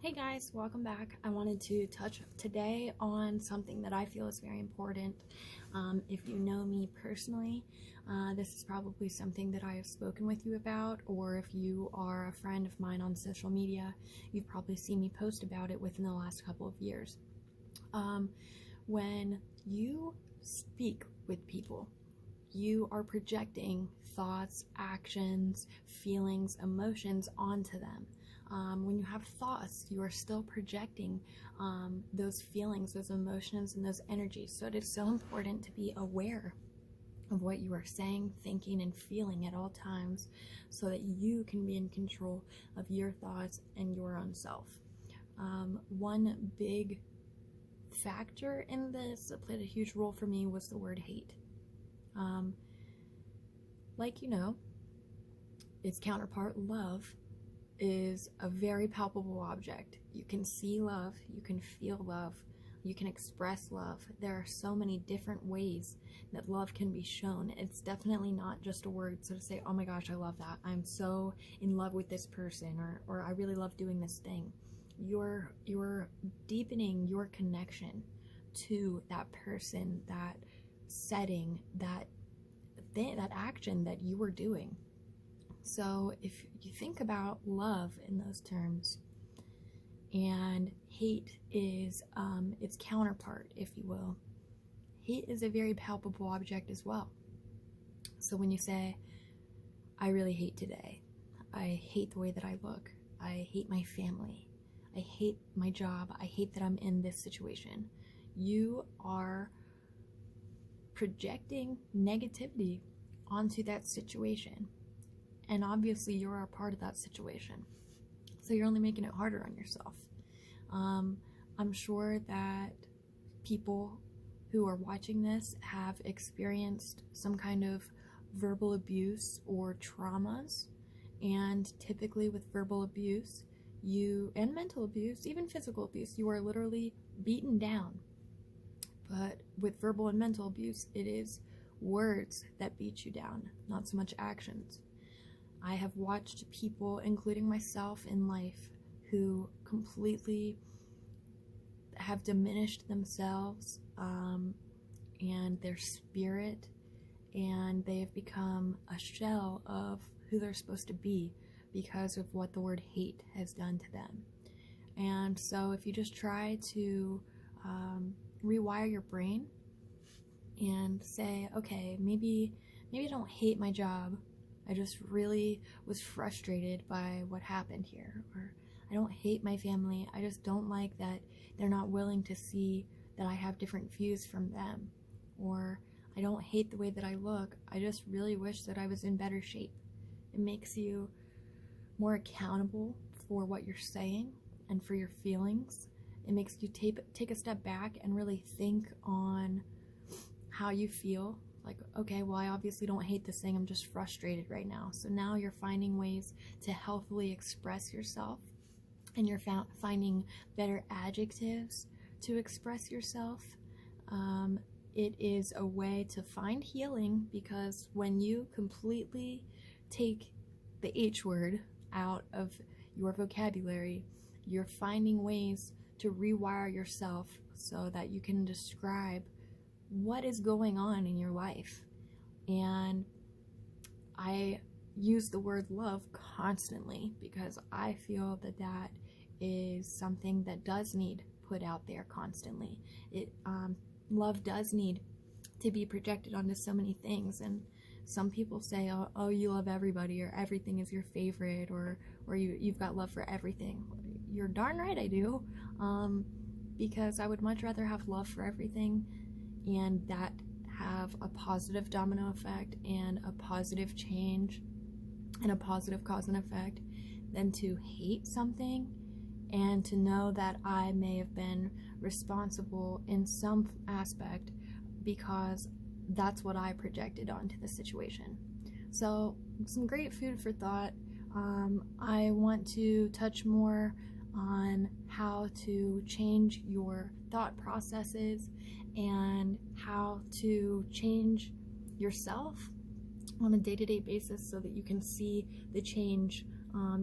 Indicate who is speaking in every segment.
Speaker 1: Hey guys, welcome back. I wanted to touch today on something that I feel is very important. If you know me personally, this is probably something that I have spoken with you about, or if you are a friend of mine on social media, you've probably seen me post about it within the last couple of years. When you speak with people, you are projecting thoughts, actions, feelings, emotions onto them. When you have thoughts, you are still projecting those feelings, those emotions, and those energies. So it is so important to be aware of what you are saying, thinking, and feeling at all times so that you can be in control of your thoughts and your own self. One big factor in this that played a huge role for me was the word hate. Like you know, its counterpart, love, is a very palpable object. You can see love, you can feel love, you can express love. There are so many different ways that love can be shown. It's definitely not just a word, so to say, oh my gosh, I love that, I'm so in love with this person, or I really love doing this thing. You're deepening your connection to that person, that setting, that action that you were doing. So if you think about love in those terms, and hate is its counterpart, if you will, hate is a very palpable object as well. So when you say, I really hate today, I hate the way that I look, I hate my family, I hate my job, I hate that I'm in this situation, you are projecting negativity onto that situation. And obviously you're a part of that situation, so you're only making it harder on yourself. I'm sure that people who are watching this have experienced some kind of verbal abuse or traumas, and typically with verbal abuse and mental abuse, even physical abuse, you are literally beaten down. But with verbal and mental abuse, it is words that beat you down, not so much actions. I have watched people, including myself in life, who completely have diminished themselves and their spirit, and they have become a shell of who they're supposed to be because of what the word hate has done to them. And so if you just try to rewire your brain and say, okay, maybe I don't hate my job, I just really was frustrated by what happened here. Or I don't hate my family, I just don't like that they're not willing to see that I have different views from them. Or I don't hate the way that I look, I just really wish that I was in better shape. It makes you more accountable for what you're saying and for your feelings. It makes you take a step back and really think on how you feel. Like, okay, well, I obviously don't hate this thing, I'm just frustrated right now. So now you're finding ways to healthily express yourself, and you're finding better adjectives to express yourself. It is a way to find healing, because when you completely take the H word out of your vocabulary, you're finding ways to rewire yourself so that you can describe what is going on in your life. And I use the word love constantly because I feel that that is something that does need put out there constantly. Love does need to be projected onto so many things, and some people say, oh, you love everybody, or everything is your favorite, or you've got love for everything. You're darn right I do, because I would much rather have love for everything and that have a positive domino effect and a positive change and a positive cause and effect than to hate something and to know that I may have been responsible in some aspect because that's what I projected onto the situation. So some great food for thought. I want to touch more on how to change your thought processes and how to change yourself on a day-to-day basis so that you can see the change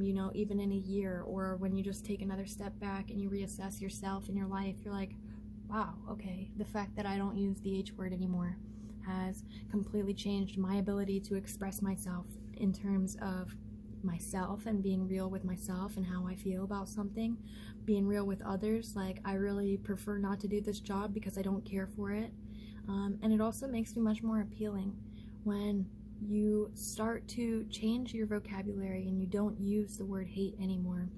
Speaker 1: you know, even in a year, or when you just take another step back and you reassess yourself and your life, you're like, wow, okay, the fact that I don't use the H word anymore has completely changed my ability to express myself in terms of myself and being real with myself and how I feel about something, being real with others. Like, I really prefer not to do this job because I don't care for it. And it also makes me much more appealing when you start to change your vocabulary and you don't use the word hate anymore.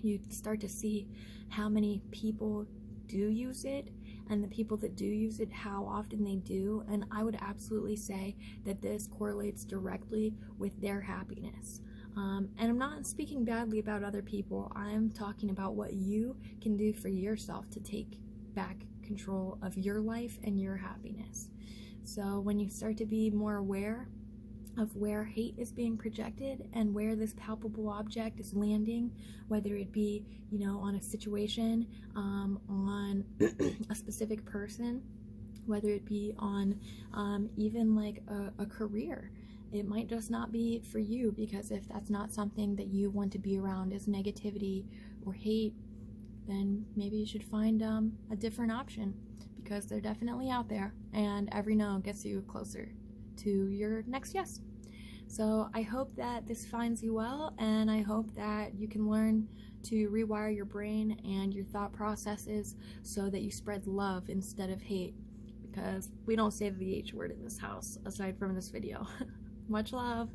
Speaker 1: You start to see how many people do use it, and the people that do use it, how often they do. And I would absolutely say that this correlates directly with their happiness. And I'm not speaking badly about other people. I'm talking about what you can do for yourself to take back control of your life and your happiness. So when you start to be more aware of where hate is being projected and where this palpable object is landing, whether it be, you know, on a situation, on a specific person, whether it be on even like a career. It might just not be for you, because if that's not something that you want to be around, is negativity or hate, then maybe you should find a different option, because they're definitely out there, and every no gets you closer to your next yes. So I hope that this finds you well, and I hope that you can learn to rewire your brain and your thought processes so that you spread love instead of hate, because we don't say the H word in this house aside from this video. Much love.